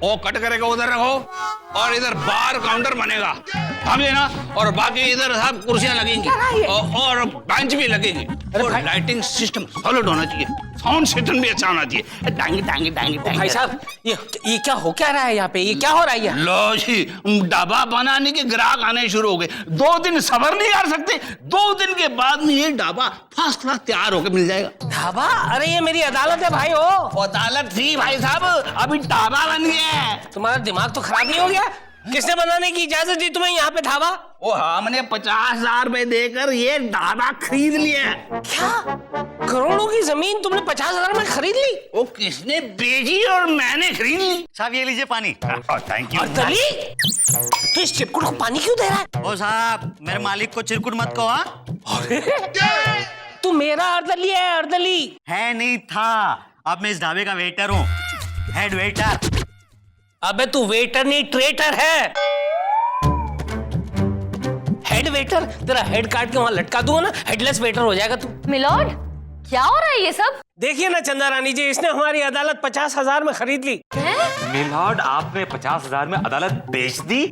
वो कट करेगा उधर रखो, और इधर बार काउंटर बनेगा, समझे ना? और बाकी इधर सब कुर्सियां लगेंगी और बेंच भी लगेगी, और लाइटिंग सिस्टम सॉलिड होना चाहिए, साउंड सिस्टम भी अच्छा होना चाहिए। टांगी टांगी टांगी टांगी। भाई साहब ये क्या हो क्या रहा है यहाँ पे? ये क्या हो रहा है? लो जी, ढाबा बनाने के ग्राहक आने शुरू हो गए। 2 दिन सब्र नहीं कर सकते, 2 दिन के बाद में ये ढाबा फर्स्ट क्लास तैयार होकर मिल जाएगा। ढाबा? अरे ये मेरी अदालत है भाई। हो अदालत थी भाई साहब, अभी ढाबा बन गया है। तुम्हारा दिमाग तो खराब नहीं हो गया? किसने बनाने की इजाजत दी तुम्हें यहाँ पे ढाबा? वो हमने 50,000 रुपए देकर ये ढाबा खरीद लिया। क्या? करोड़ों की जमीन तुमने 50,000 में खरीद ली? वो किसने बेची और मैंने खरीद ली। साहब ये लीजिए पानी। Thank you. तो इस चिरकुट को पानी क्यों दे रहा है? ओ साहब, मेरे मालिक को चिरकुट मत कहो। हाँ, तू मेरा अर्दली है? अर्दली है नहीं था। अब मैं इस ढाबे का वेटर हूँ, हेड वेटर। अबे तू वेटर नहीं ट्रेटर है। Head waiter? तेरा हेड काट के वहां लटका दूंगा ना, हेडलेस वेटर हो जाएगा तू। मिलॉर्ड, क्या हो रहा है ये सब? देखिए ना चंदा रानी जी, इसने हमारी अदालत 50,000 में खरीद ली। मिलॉर्ड, आपने 50,000 में अदालत बेच दी?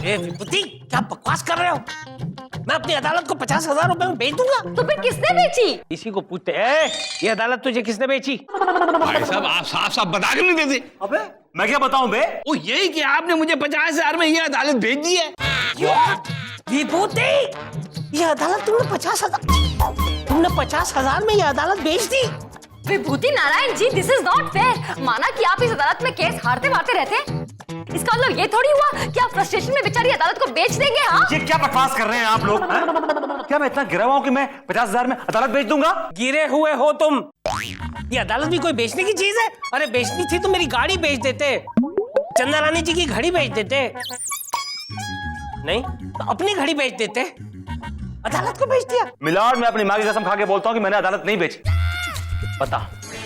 ए विभूति, क्या बकवास कर रहे हो? मैं अपनी अदालत को 50,000 रुपए में बेच दूंगा। तो फिर किसने बेची? इसी को पूछते हैं, ये अदालत तुझे किसने बेची? भाई साहब, आप साफ साफ बता के नहीं देते। अबे मैं क्या बताऊं बे? वो यही कि आपने मुझे 50,000 में ये अदालत भेज दी है। विभूति, ये अदालत तुमने 50,000 में ये अदालत बेच दी? विभूति Narayan ji, this is not fair. माना कि आप इस अदालत में केस हारते मारते रहते हैं, इसका मतलब ये थोड़ी हुआ कि आप फ्रस्ट्रेशन में बेचारी अदालत को बेच देंगे। हाँ, ये क्या बकवास कर रहे हैं आप लोग? क्या मैं इतना गिरा हुआ हूं कि मैं 50,000 में अदालत बेच दूंगा? गिरे हुए हो तुम। ये अदालत भी कोई बेचने की चीज है? अरे बेचनी थी तो मेरी गाड़ी बेच देते, चंदा रानी जी की घड़ी बेच देते, नहीं तो अपनी घड़ी बेच देते। अदालत को बेच दिया। मिलॉर्ड, मैं अपनी मां की कसम खा के बोलता हूं कि मैंने अदालत नहीं बेची। बता,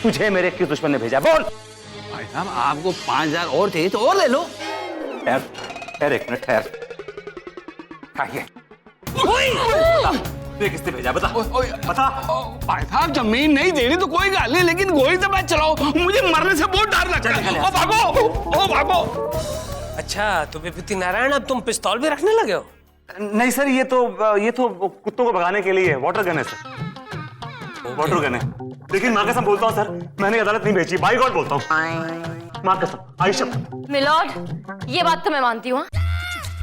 तुझे मेरे किस दुश्मन ने भेजा? बोल। भाई साहब, आपको 5,000 और चाहिए तो और ले लो। ठहर एक मिनट, ठहर। किसने भेजा? बता बता। भाई साहब, जमीन नहीं देनी तो कोई गाली, लेकिन गोली तो मत चलाओ, मुझे मरने से बहुत डर लगता है। ओ भागो, ओ भागो। अच्छा, तो विभूति नारायण, अब तुम पिस्तौल भी रखने लगे हो? नहीं सर, ये तो कुत्तों को भगाने के लिए वाटर गन है सर, वाटर गन है। लेकिन माँ कसम बोलता हूँ सर, मैंने अदालत नहीं बेची, बाई गॉड बोलता हूँ, माँ कसम, आयशा। मिलॉर्ड, ये बात तो मैं मानती हूँ।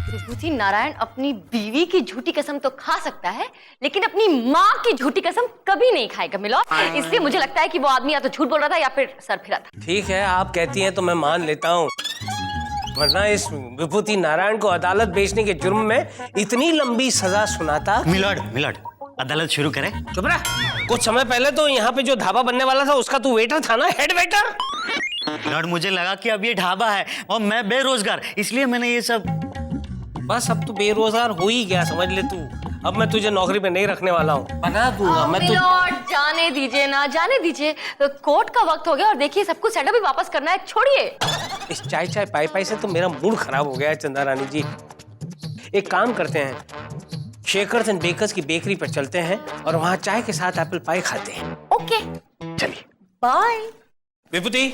विभूति नारायण अपनी बीवी की झूठी कसम तो खा सकता है, लेकिन अपनी माँ की झूठी कसम कभी नहीं खाएगा मिलॉर्ड। इसलिए मुझे लगता है कि वो आदमी या तो झूठ बोल रहा था या फिर सर फिरा था। ठीक है, आप कहती हैं तो मैं मान लेता हूँ, वरना इस विभूति नारायण को अदालत बेचने के जुर्म में इतनी लंबी सजा सुनाता। मिलॉर्ड, अदालत शुरू करें? चुप रह। कुछ समय पहले तो यहाँ पे जो ढाबा बनने वाला था उसका तू वेटर था ना, हेड वेटर। मिलॉर्ड, मुझे लगा कि अब ये ढाबा है और मैं बेरोजगार, इसलिए मैंने ये सब। बस अब तू बेरोजगार हो ही गया, समझ ले तू। अब मैं तुझे नौकरी पे नहीं रखने वाला हूँ, बना दूंगा मैं। मिलॉर्ड, जाने दीजिए ना, जाने दीजिए। कोर्ट का वक्त हो गया और देखिए सब कुछ सेटअप भी वापस करना है, छोड़िए। इस चाय चाय पाई पाई से तो मेरा मूड खराब हो गया है चंदा रानी जी। एक काम करते हैं, शेकर्स एंड बेकर्स की बेकरी पर चलते हैं और वहाँ चाय के साथ एप्पल पाई खाते हैं। ओके, चलिए। Bye. Vibhuti,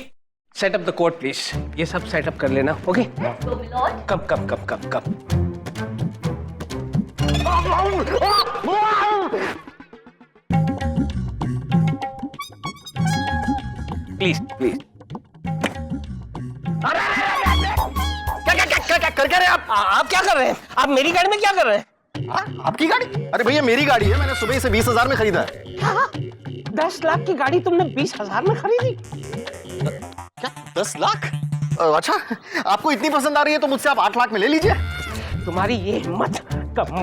set up the court please. ये सब सेटअप कर लेना, ओके? मिलॉर्ड, कब कब कब कब कब? Please please. क्या कर रहे हैं आप क्या कर रहे हैं? आप मेरी गाड़ी में क्या कर रहे हैं? आपकी गाड़ी? अरे भैया, मेरी गाड़ी है, मैंने सुबह से 20,000 में खरीदा है। 10 लाख की गाड़ी तुमने 20,000 में खरीदी? क्या 10 लाख? अच्छा, आपको इतनी पसंद आ रही है तो मुझसे आप 8 लाख में ले लीजिए। तुम्हारी ये हिम्मत कम।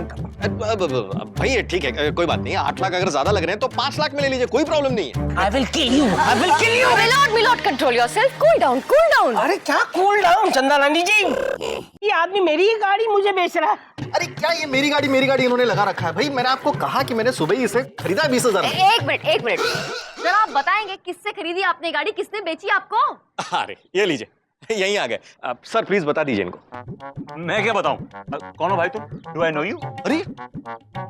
भैया ठीक है, कोई बात नहीं, 8 लाख अगर ज्यादा लग रहे हैं तो 5 लाख में ले लीजिए, कोई प्रॉब्लम नहीं है। I will kill you. I will kill you. Milord, control yourself, cool down, cool down. अरे क्या कूल डाउन चंदा रानी जी? ये आदमी मेरी ही गाड़ी मुझे बेच रहा है। अरे क्या ये मेरी गाड़ी इन्होंने लगा रखा है? भाई मैंने आपको कहा कि मैंने सुबह ही इसे खरीदा है 20,000 में। एक मिनट, जरा आप बताएंगे किससे खरीदी आपने गाड़ी, किसने बेची आपको? अरे ये लीजिए, यहीं आ गए। सर प्लीज बता दीजिए इनको। मैं क्या बताऊं? कौन हो भाई तुम? Do I know you? अरे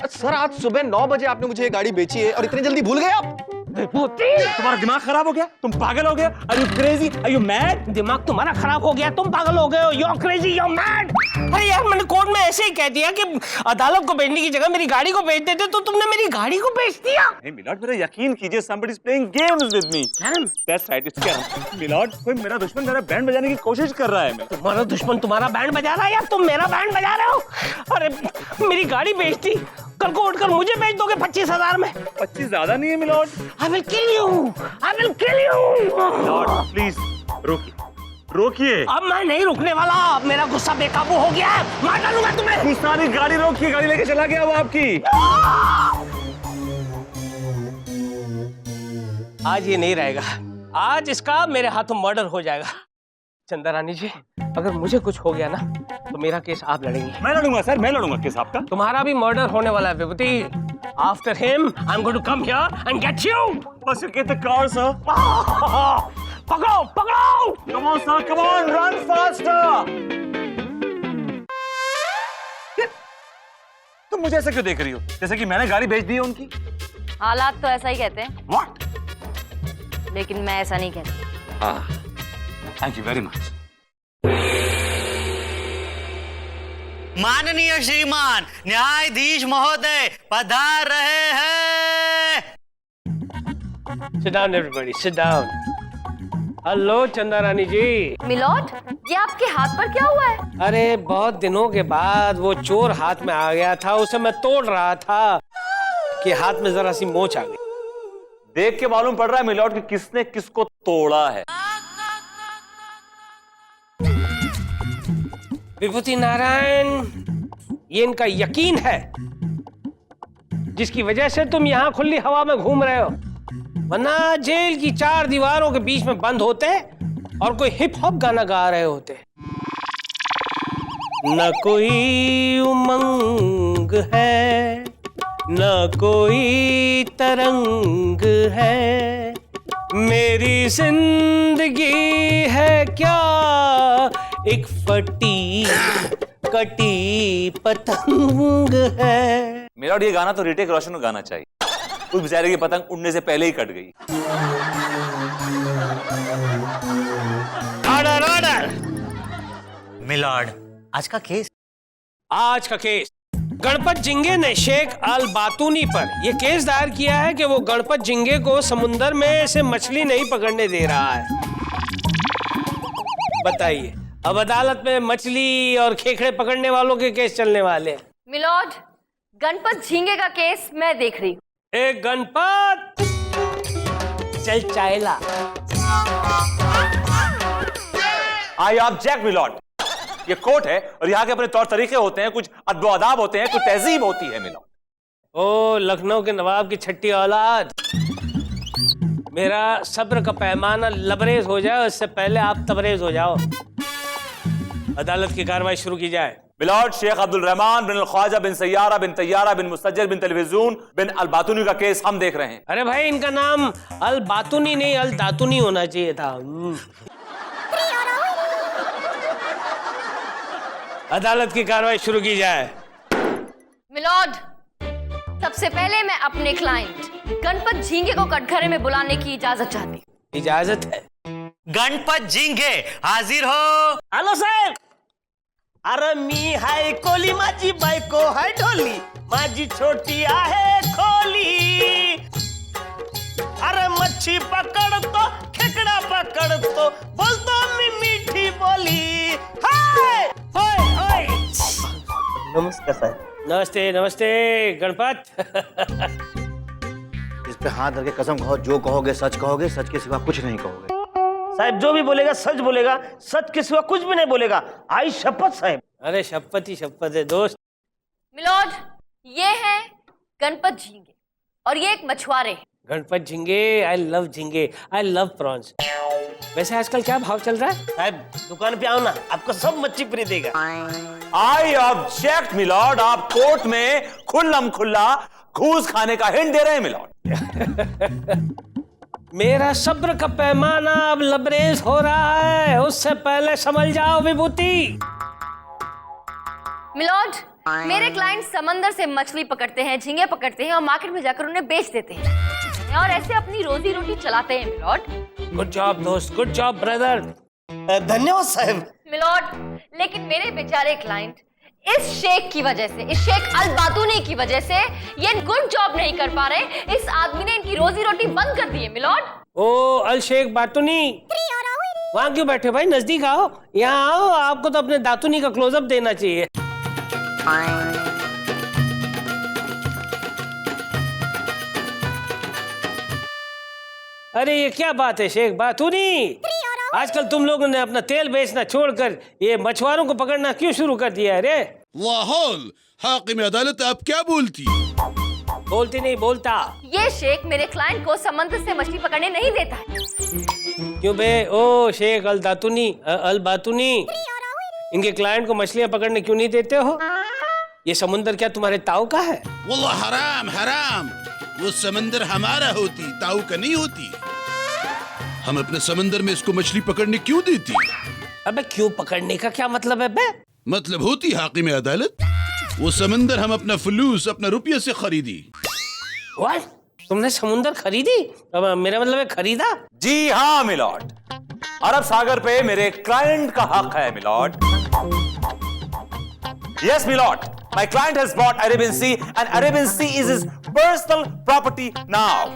सर, आज सुबह 9 बजे आपने मुझे ये गाड़ी बेची है और इतनी जल्दी भूल गए आप? विभूति, तुम्हारा दिमाग खराब हो गया? तुम पागल हो गए? Are you crazy? Are you mad? दिमाग तुम्हारा खराब हो गया, तुम पागल हो गए हो, you're crazy, you're mad। अरे यार, मैंने कोर्ट में ऐसे ही कह दिया कि अदालत को भेजने की जगह मेरी गाड़ी को भेज देते, तो तुमने मेरी गाड़ी को भेज दिया। नहीं मिलॉर्ड, मेरा यकीन कीजिए, somebody is playing games with me। Carrom, That's right, it's carrom. Milord, कोई मेरा दुश्मन मेरा बैंड बजाने की कोशिश कर रहा है। तुम्हारा दुश्मन तुम्हारा बैंड बजा रहा है या तुम मेरा बैंड बजा रहे हो? अरे मेरी गाड़ी बेचती, कल को उठकर मुझे बेच दोगे 25,000 में। 25 ज्यादा नहीं है milord. I will kill you, I will kill you। Milord please रोकिए, रोकिए। अब मैं नहीं रुकने वाला, अब मेरा गुस्सा बेकाबू हो गया है, मार डालूंगा तुम्हें। गुस्सा नहीं, गाड़ी रोकिए, गाड़ी लेके चला गया वो आपकी। आज ये नहीं रहेगा, आज इसका मेरे हाथों मर्डर हो जाएगा। चंदा रानी जी, अगर मुझे कुछ हो गया ना तो मेरा केस आप लड़ेंगे। मैं लड़ूंगा सर, मैं लड़ूंगा केस आपका। तुम्हारा भी मर्डर होने वाला है Vibhuti. After him I am going to come here and get you. बस you get the car sir. पकड़ो पकड़ो। Come on sir, come on, run faster. तुम मुझे ऐसे क्यों देख रही हो, जैसे कि मैंने गाड़ी बेच दी है उनकी? हालात तो ऐसा ही कहते हैं, व्हाट? लेकिन मैं ऐसा नहीं कहती। Thank you very much. माननीय श्रीमान न्यायाधीश महोदय पधार रहे हैं। Sit down everybody, sit down. Hello चंदा रानी जी। मिलॉर्ड, ये आपके हाथ पर क्या हुआ है? अरे बहुत दिनों के बाद वो चोर हाथ में आ गया था, उसे मैं तोड़ रहा था कि हाथ में जरा सी मोच आ गई। देख के मालूम पड़ रहा है मिलॉर्ड कि किसने किसको तोड़ा है। विभूति नारायण, ये इनका यकीन है जिसकी वजह से तुम यहाँ खुली हवा में घूम रहे हो, वरना जेल की 4 दीवारों के बीच में बंद होते और कोई हिप हॉप गाना गा रहे होते। न कोई उमंग है, न कोई तरंग है, मेरी जिंदगी है क्या एक फटी कटी पतंग है। मिलॉर्ड, ये गाना तो ऋतिक रोशन को गाना चाहिए, उस बेचारे की पतंग उड़ने से पहले ही कट गई। Order order. मिलॉर्ड, आज का केस? आज का केस गणपत जिंगे ने शेख अल बातूनी पर यह केस दायर किया है कि वो गणपत जिंगे को समुंदर में से मछली नहीं पकड़ने दे रहा है। बताइए, अब अदालत में मछली और खेखड़े पकड़ने वालों के केस चलने वाले हैं। मिलॉर्ड, गणपत झींगे का केस मैं देख रही हूँ। एक गणपत चल चाइला। आई ऑब्जेक्ट मिलॉर्ड, ये कोर्ट है और यहाँ के अपने तौर तरीके होते हैं, कुछ अदब होते हैं, कुछ तहजीब होती है मिलॉर्ड। ओ लखनऊ के नवाब की छठी औलाद, मेरा सब्र का पैमाना लबरेज हो जाए उससे पहले आप तबरेज हो जाओ। अदालत की कार्रवाई शुरू की जाए। मिलॉर्ड, शेख अब्दुल रहमान बिन ख्वाजा बिन सैयारा बिन तैयारा बिन मुस्तजर बिन टेलीविजन बिन अल बातूनी का केस हम देख रहे हैं। अरे भाई, इनका नाम अल बातूनी नहीं अल दातूनी होना चाहिए था। अदालत की कार्रवाई शुरू की जाए। मिलॉर्ड, सबसे पहले मैं अपने क्लाइंट गणपत झींगे को कटघरे में बुलाने की इजाजत चाहती हूँ। इजाजत है। गणपत जिंगे हाजिर हो। Hello sir. अरे मी हाय कोली, माझी बायको हाय ढोली, माझी छोटी आहे खोली। अरे मच्छी पकड़तो, खेकड़ा पकड़तो, बोलतो मी मीठी बोली। हाय हाय हाय। नमस्कार साहब। नमस्ते नमस्ते गणपत। इस पे हाथ धर के कसम खाओ, जो कहोगे सच कहोगे, सच के सिवा कुछ नहीं कहोगे। साहब जो भी बोलेगा सच बोलेगा, सच के सिवा कुछ भी नहीं बोलेगा। आई शपथ साहब। अरे शपथ ही शपथ है दोस्त। मिलॉर्ड, ये है गणपत झींगे और ये एक मछुआरे हैं। गणपत झिंगे, आई लव झिंगे, आई लव प्रॉन्स। वैसे आजकल क्या भाव चल रहा है? साहब दुकान पे आओ ना, आपको सब मच्छी फ्री देगा। आई ऑब्जेक्ट मिलॉर्ड, आप कोर्ट में खुल्लम खुल्ला घूस खाने का हिंट दे रहे हैं मिलॉर्ड। मेरा सब्र का पैमाना अब लबरेज हो रहा है, उससे पहले समझ जाओ विभूति। मिलॉर्ड, मेरे क्लाइंट समंदर से मछली पकड़ते हैं, झींगे पकड़ते हैं और मार्केट में जाकर उन्हें बेच देते हैं। हैं और ऐसे अपनी रोजी रोटी चलाते हैं मिलॉर्ड। गुड जॉब दोस्त, गुड जॉब ब्रदर। धन्यवाद साहब। मिलॉर्ड, लेकिन मेरे बेचारे क्लाइंट इस शेख की वजह से, इस शेख अल बातूनी की वजह से ये गुड जॉब नहीं कर पा रहे। इस आदमी ने इनकी रोजी रोटी बंद कर दी है मिलॉर्ड। ओ अल शेख बातूनी, वहां क्यों बैठे भाई, नजदीक आओ, यहाँ आओ, आपको तो अपने दातुनी का क्लोजअप देना चाहिए। अरे ये क्या बात है शेख बातूनी, आजकल तुम लोगों ने अपना तेल बेचना छोड़कर ये मछुआरों को पकड़ना क्यों शुरू कर दिया है रे? वाहौल हाकिम अदालत, आप क्या बोलती? बोलती नहीं, बोलता। ये शेख मेरे क्लाइंट को समंदर से मछली पकड़ने नहीं देता है। क्यों बे? ओ शेख अल दातुनी, अल बातूनी, इनके क्लाइंट को मछलियां पकड़ने क्यों नहीं देते हो? ये समुंदर क्या तुम्हारे ताऊ का है? वल्लाह हराम हराम, वो समंदर हमारा होती, ताऊ का नहीं होती। हम अपने समंदर में इसको मछली पकड़ने क्यों देती? अबे क्यों पकड़ने का क्या मतलब है बे? मतलब होती हाकिम अदालत, वो समंदर हम अपना फलूस, अपना रुपये से खरीदी। What? तुमने समुंदर खरीदी? अब मेरा मतलब है खरीदा? जी हाँ मिलॉर्ड, अरब सागर पे मेरे क्लाइंट का हक है milord. Yes milord, my client has bought Arabian Sea and Arabian Sea is his personal property now.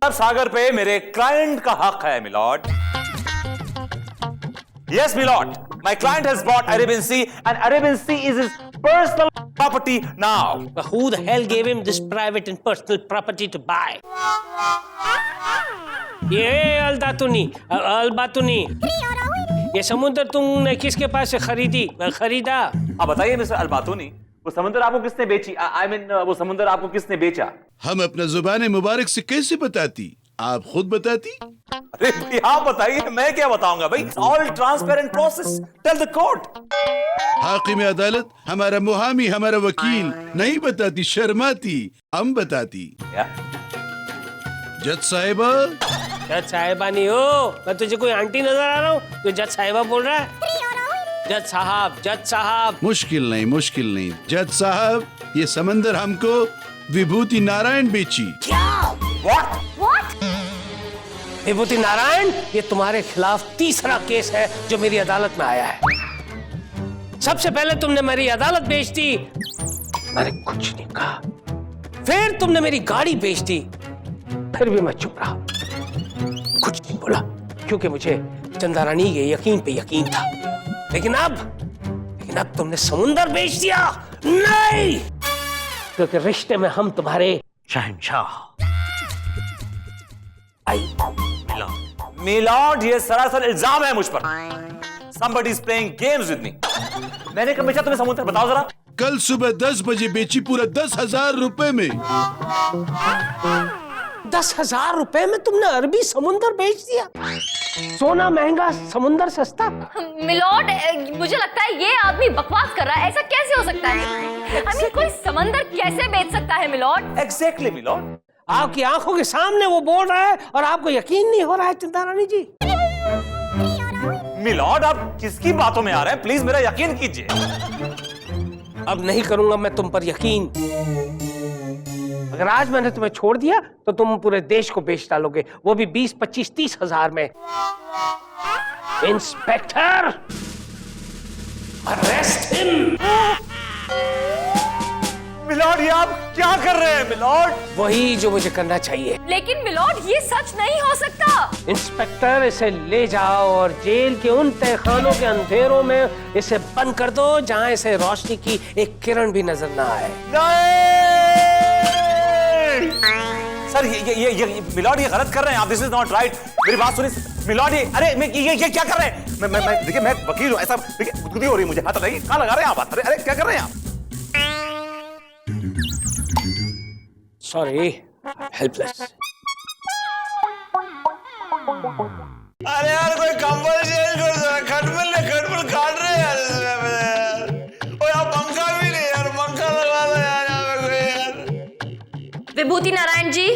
अरब सागर पे मेरे क्लाइंट का हक है milord. Yes milord, my client has bought Arabian Sea and Arabian Sea is his personal property now. But who the hell gave him this private and personal property to buy? ये अल दातुनी, अल बातुनी, ये समुद्र तुमने किसके पास से खरीदा? अब बताइए मिस्टर अलबातूनी, वो समुद्र आपको किसने बेची? I mean, वो समुद्र आपको किसने बेचा? हम अपना जुबान मुबारक से कैसे बताती? आप खुद बताती? अरे भाई आप बताइए, मैं क्या बताऊंगा भाई? All transparent process, tell the court. हाकिम अदालत, हमारा मुहामी, हमारा वकील नहीं बताती, शर्माती, हम बताती। क्या? जज साहिबा, जज साहिबा नहीं हो, मैं तुझे कोई आंटी नजर आ रहा हूँ जो जज साहिबा बोल रहा है? जज साहब, जज साहब। मुश्किल नहीं, मुश्किल नहीं, जज साहब, ये समंदर हमको विभूति नारायण बेची। What? विभूति नारायण, ये तुम्हारे खिलाफ तीसरा केस है जो मेरी अदालत में आया है। सबसे पहले तुमने मेरी अदालत बेच दी, मैंने कुछ नहीं कहा। फिर तुमने मेरी गाड़ी बेच दी, फिर भी मैं चुप रहा, कुछ नहीं बोला, क्योंकि मुझे चंदा रानी के यकीन पे यकीन था। लेकिन अब तुमने समुंदर बेच दिया। नहीं, क्योंकि रिश्ते में हम तुम्हारे शहंशाह। मिलॉर्ड, ये सरासर इल्जाम है मुझ पर। Somebody is playing games with me. मैंने कब बेचा तुम्हें समुद्र, बताओ जरा। कल सुबह 10 बजे बेची, पूरा 10,000 रुपए में। 10,000 रुपए में तुमने अरबी समुंदर बेच दिया? सोना महंगा, समुंदर सस्ता। मिलॉर्ड, मुझे लगता है ये आदमी बकवास कर रहा है। ऐसा कैसे हो सकता है? I mean, कोई समंदर कैसे बेच सकता है मिलॉर्ड? Exactly, milord. आपकी आंखों के सामने वो बोल रहा है और आपको यकीन नहीं हो रहा है चंदा रानी जी। मिलॉर्ड, आप किसकी बातों में आ रहे हैं? प्लीज मेरा यकीन कीजिए। अब नहीं करूंगा मैं तुम पर यकीन। अगर आज मैंने तुम्हें छोड़ दिया तो तुम पूरे देश को बेच डालोगे, वो भी 20, 25, 30 हजार में। Inspector, arrest him. मिलॉर्ड, ये आप क्या कर रहे हैं मिलॉर्ड? वही जो मुझे करना चाहिए। लेकिन मिलॉर्ड, ये सच नहीं हो सकता। इंस्पेक्टर, इसे ले जाओ और जेल के उन तहखानों के अंधेरों में इसे बंद कर दो जहां इसे रोशनी की एक किरण भी नजर ना आए। नहीं! सर, ये मिलॉर्ड, ये गलत कर रहे हैं आप। This is not right. मेरी बात सुनिए मिलॉर्ड, ये क्या कर रहे हैं? मैं देखिए, मैं वकील हूं, ऐसा देखिए गुदगुदी हो रही है मुझे। हाथ लगाइए, कहां लगा रहे हैं आप हाथ? अरे क्या कर रहे हैं आप? Sorry, helpless. अरे यार, कोई कंबल चेंज कर दो। खटमल काट रहे हैं यार। और यार पंखा भी नहीं यार, पंखा लगा दो यार यहाँ पे कोई यार। विभूति नारायण जी,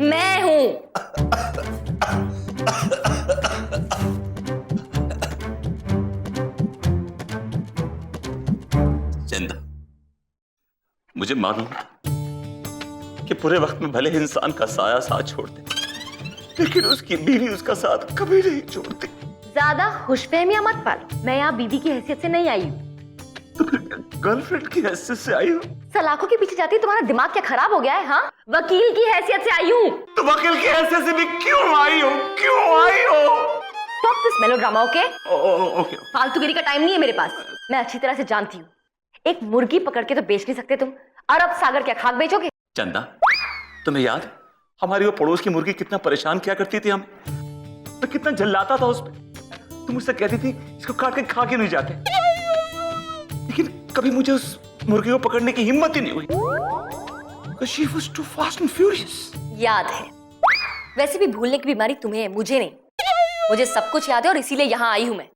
मैं हूं। मुझे मालूम था कि बुरे वक्त में भले इंसान का साया साथ छोड़ दे, लेकिन उसकी बीवी उसका साथ कभी नहीं छोड़ती। ज्यादा खुशफहमियां मत पालो, मैं यहाँ बीवी की हैसियत से नहीं आई हूँ। तो फिर गर्लफ्रेंड की हैसियत से आई हो? सलाखों के पीछे जाती तुम्हारा दिमाग क्या खराब हो गया है? हाँ, वकील की हैसियत से आई हूँ। तो वकील की हैसियत से भी क्यों आई हो? क्यों आई हो? Stop this melodrama, okay? Okay. फालतूगिरी का टाइम नहीं है मेरे पास। मैं अच्छी तरह से जानती हूँ, एक मुर्गी पकड़ के तो बेच नहीं सकते तुम। अरब सागर क्या खाक बेचोगे? चंदा, तुम्हें याद है हमारी वो पड़ोस की मुर्गी कितना परेशान किया करती थी हमें? मैं कितना जल्लाता था उस पे। तुम मुझसे कहती थी इसको काट के खा के नहीं जाते, लेकिन कभी मुझे उस मुर्गी को पकड़ने की हिम्मत ही नहीं हुई। Because she was too fast and furious. याद है। वैसे भी भूलने की बीमारी तुम्हें है, मुझे नहीं। मुझे सब कुछ याद है और इसीलिए यहाँ आई हूँ मैं।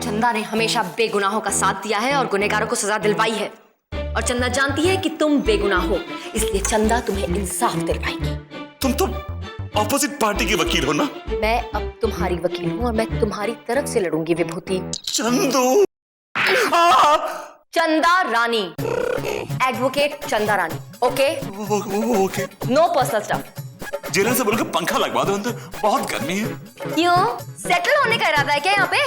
चंदा ने हमेशा बेगुनाहों का साथ दिया है और गुनहगारों को सजा दिलवाई है, और चंदा जानती है कि तुम बेगुनाह हो, इसलिए चंदा तुम्हें इंसाफ दिलवाएगी। तुम तो ऑपोजिट पार्टी की वकील हो ना? मैं अब तुम्हारी वकील हूँ और मैं तुम्हारी तरफ से लड़ूंगी विभूति। चंदू। चंदा Rani, advocate Chanda Rani, okay? Okay. No personal stuff. Jailer से बोलकर पंखा लगवा दो, अंदर बहुत गर्मी है। क्यों, सेटल होने का इरादा है क्या यहाँ पे?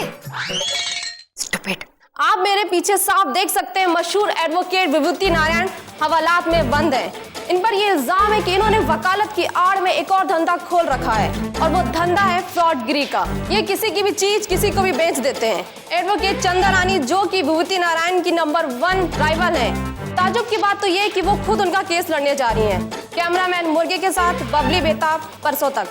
स्टूपिड। आप मेरे पीछे साफ देख सकते हैं, मशहूर एडवोकेट विभूति नारायण हवालात में बंद है। इन पर यह इल्जाम है कि इन्होंने वकालत की आड़ में एक और धंधा खोल रखा है, और वो धंधा है फ्रॉडगिरी का। ये किसी की भी चीज किसी को भी बेच देते हैं। एडवोकेट चंदा रानी, जो कि विभूति नारायण की नंबर 1 राइवल है। ताजुब की बात तो ये है कि वो खुद उनका केस लड़ने जा रही हैं। कैमरामैन मुर्गे के साथ बबली बेताब, परसों तक।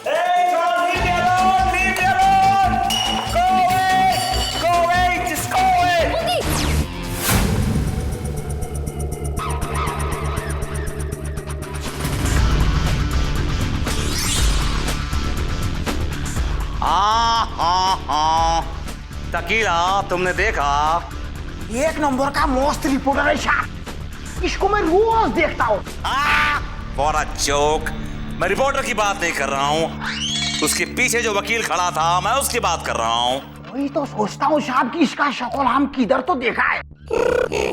तकीला, तुमने देखा? एक नंबर का मस्त रिपोर्टर है साहब, इसको मैं रोज देखता हूँ। For a joke. मैं रिपोर्टर की बात नहीं कर रहा हूँ, उसके पीछे जो वकील खड़ा था मैं उसकी बात कर रहा हूँ। वही तो सोचता हूँ साहब कि इसका शक्ल हम किधर तो देखा है,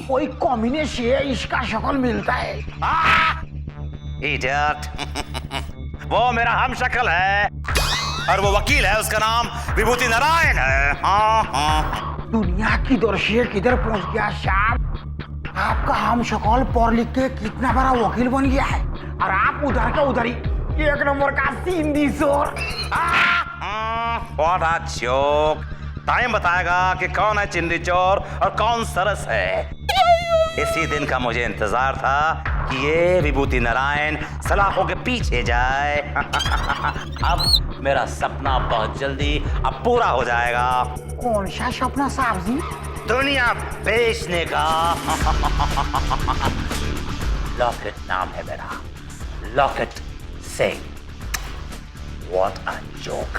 कोई कॉम्बिनेशन है, इसका शक्ल मिलता है। इडियट। वो मेरा हम शक्ल है और वो वकील है, उसका नाम विभूति नारायण है। हाँ। दुनिया की दर्शे किधर पहुंच गया साहब? आपका हम शक्ल पढ़ लिख के कितना बड़ा वकील बन गया है, और आप उधर का उधर ही एक नंबर का सिंधी शोर। What a joke. टाइम बताएगा कि कौन है चिंदी चोर और कौन सरस है। इसी दिन का मुझे इंतजार था कि ये विभूति नारायण सलाखों के पीछे जाए। अब मेरा सपना बहुत जल्दी अब पूरा हो जाएगा। कौन सा सपना साहब जी? दुनिया बेचने का। लॉकेट नाम है मेरा, locket Singh. What a joke.